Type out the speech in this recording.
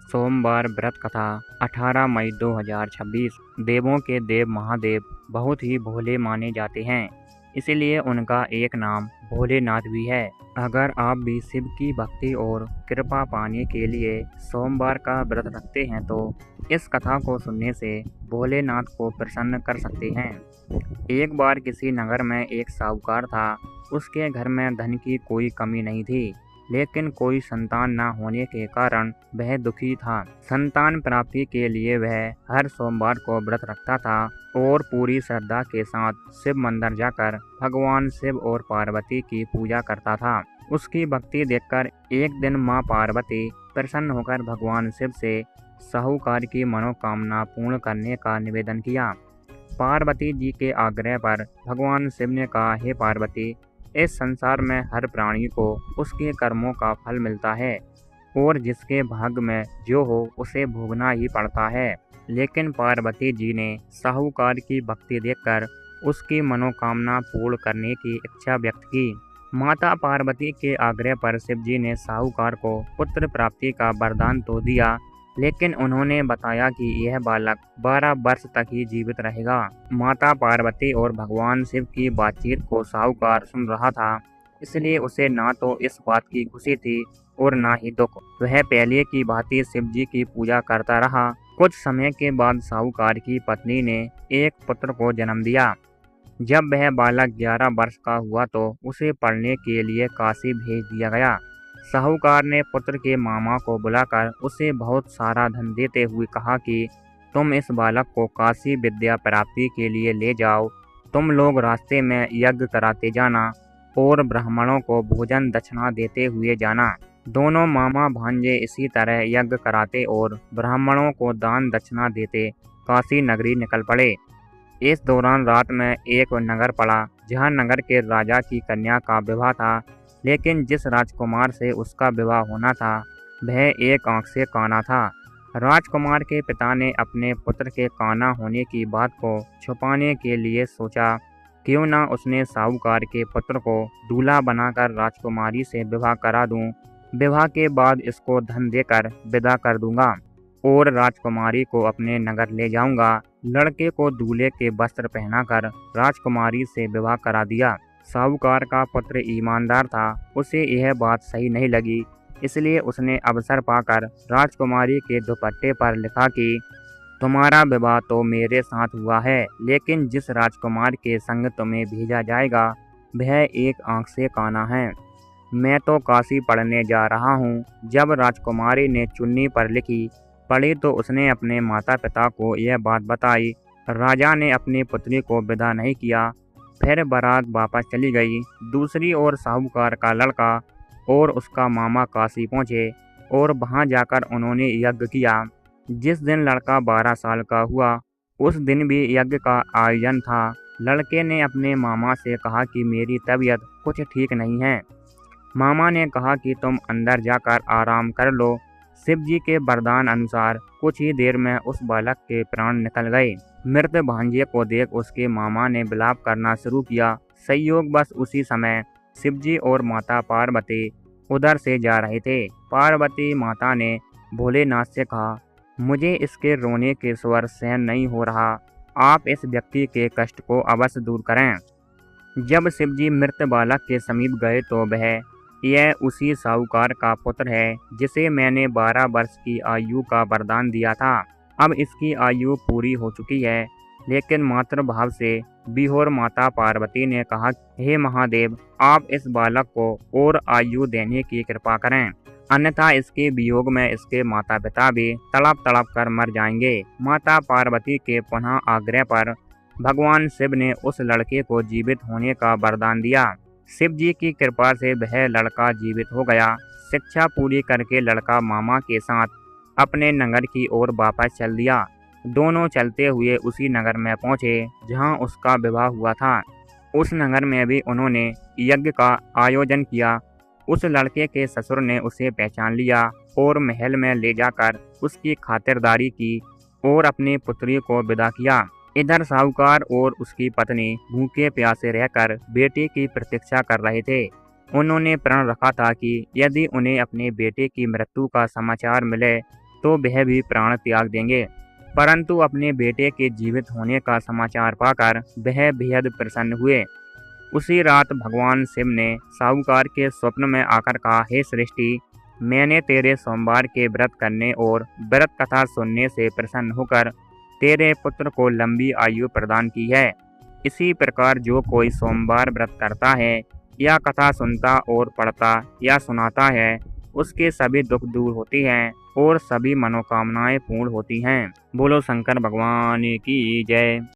सोमवार व्रत कथा 18 मई 2026। देवों के देव महादेव बहुत ही भोले माने जाते हैं, इसलिए उनका एक नाम भोलेनाथ भी है। अगर आप भी शिव की भक्ति और कृपा पाने के लिए सोमवार का व्रत रखते हैं तो इस कथा को सुनने से भोलेनाथ को प्रसन्न कर सकते हैं। एक बार किसी नगर में एक साहूकार था। उसके घर में धन की कोई कमी नहीं थी, लेकिन कोई संतान न होने के कारण वह दुखी था। संतान प्राप्ति के लिए वह हर सोमवार को व्रत रखता था और पूरी श्रद्धा के साथ शिव मंदिर जाकर भगवान शिव और पार्वती की पूजा करता था। उसकी भक्ति देखकर एक दिन मां पार्वती प्रसन्न होकर भगवान शिव से साहूकार की मनोकामना पूर्ण करने का निवेदन किया। पार्वती जी के आग्रह पर भगवान शिव ने कहा, हे पार्वती, इस संसार में हर प्राणी को उसके कर्मों का फल मिलता है और जिसके भाग्य में जो हो उसे भोगना ही पड़ता है। लेकिन पार्वती जी ने साहूकार की भक्ति देखकर उसकी मनोकामना पूर्ण करने की इच्छा व्यक्त की। माता पार्वती के आग्रह पर शिव जी ने साहूकार को पुत्र प्राप्ति का वरदान तो दिया, लेकिन उन्होंने बताया कि यह बालक 12 वर्ष तक ही जीवित रहेगा। माता पार्वती और भगवान शिव की बातचीत को साहूकार सुन रहा था, इसलिए उसे ना तो इस बात की खुशी थी और ना ही दुख। वह पहले की भांति शिव जी की पूजा करता रहा। कुछ समय के बाद साहूकार की पत्नी ने एक पुत्र को जन्म दिया। जब वह बालक 11 वर्ष का हुआ तो उसे पढ़ने के लिए काशी भेज दिया गया। साहूकार ने पुत्र के मामा को बुलाकर उसे बहुत सारा धन देते हुए कहा कि तुम इस बालक को काशी विद्या प्राप्ति के लिए ले जाओ। तुम लोग रास्ते में यज्ञ कराते जाना और ब्राह्मणों को भोजन दक्षिणा देते हुए जाना। दोनों मामा भांजे इसी तरह यज्ञ कराते और ब्राह्मणों को दान दक्षिणा देते काशी नगरी निकल पड़े। इस दौरान रात में एक नगर पड़ा जहां नगर के राजा की कन्या का विवाह था, लेकिन जिस राजकुमार से उसका विवाह होना था वह एक आंख से काना था। राजकुमार के पिता ने अपने पुत्र के काना होने की बात को छुपाने के लिए सोचा, क्यों ना उसने साहूकार के पुत्र को दूल्हा बनाकर राजकुमारी से विवाह करा दूं। विवाह के बाद इसको धन देकर विदा कर दूंगा और राजकुमारी को अपने नगर ले जाऊंगा। लड़के को दूल्हे के वस्त्र पहनाकर राजकुमारी से विवाह करा दिया। साहूकार का पुत्र ईमानदार था, उसे यह बात सही नहीं लगी, इसलिए उसने अवसर पाकर राजकुमारी के दुपट्टे पर लिखा कि तुम्हारा विवाह तो मेरे साथ हुआ है, लेकिन जिस राजकुमार के संग तुम्हें भेजा जाएगा वह एक आंख से काना है। मैं तो काशी पढ़ने जा रहा हूँ। जब राजकुमारी ने चुन्नी पर लिखी पढ़ी तो उसने अपने माता पिता को यह बात बताई। राजा ने अपनी पुत्री को विदा नहीं किया, फिर बारात वापस चली गई। दूसरी ओर साहूकार का लड़का और उसका मामा काशी पहुंचे और वहां जाकर उन्होंने यज्ञ किया। जिस दिन लड़का 12 साल का हुआ उस दिन भी यज्ञ का आयोजन था। लड़के ने अपने मामा से कहा कि मेरी तबीयत कुछ ठीक नहीं है। मामा ने कहा कि तुम अंदर जाकर आराम कर लो। शिव जी के वरदान अनुसार कुछ ही देर में उस बालक के प्राण निकल गए। मृत भांजे को देख उसके मामा ने विलाप करना शुरू किया। संयोग बस उसी समय शिवजी और माता पार्वती उधर से जा रहे थे। पार्वती माता ने भोलेनाथ से कहा, मुझे इसके रोने के स्वर सहन नहीं हो रहा, आप इस व्यक्ति के कष्ट को अवश्य दूर करें। जब शिवजी मृत बालक के समीप गए तो वह यह उसी साहूकार का पुत्र है जिसे मैंने 12 वर्ष की आयु का वरदान दिया था। अब इसकी आयु पूरी हो चुकी है। लेकिन मातृभाव से विभोर माता पार्वती ने कहा, हे महादेव, आप इस बालक को और आयु देने की कृपा करें, अन्यथा इसके वियोग में इसके माता पिता भी तड़प तड़प कर मर जाएंगे। माता पार्वती के पुनः आग्रह पर भगवान शिव ने उस लड़के को जीवित होने का वरदान दिया। शिव जी की कृपा से वह लड़का जीवित हो गया। शिक्षा पूरी करके लड़का मामा के साथ अपने नगर की ओर वापस चल दिया। दोनों चलते हुए उसी नगर में पहुंचे जहां उसका विवाह हुआ था। उस नगर में भी उन्होंने यज्ञ का आयोजन किया। उस लड़के के ससुर ने उसे पहचान लिया और महल में ले जाकर उसकी खातिरदारी की और अपनी पुत्री को विदा किया। इधर साहूकार और उसकी पत्नी भूखे प्यासे रहकर बेटे की प्रतीक्षा कर रहे थे। उन्होंने प्रण रखा था कि यदि उन्हें अपने बेटे की मृत्यु का समाचार मिले तो वह भी प्राण त्याग देंगे। परंतु अपने बेटे के जीवित होने का समाचार पाकर वह बेहद प्रसन्न हुए। उसी रात भगवान शिव ने साहूकार के स्वप्न में आकर कहा, हे सृष्टि, मैंने तेरे सोमवार के व्रत करने और व्रत कथा सुनने से प्रसन्न होकर तेरे पुत्र को लंबी आयु प्रदान की है। इसी प्रकार जो कोई सोमवार व्रत करता है या कथा सुनता और पढ़ता या सुनाता है, उसके सभी दुख दूर होती हैं और सभी मनोकामनाएं पूर्ण होती हैं। बोलो शंकर भगवान की जय।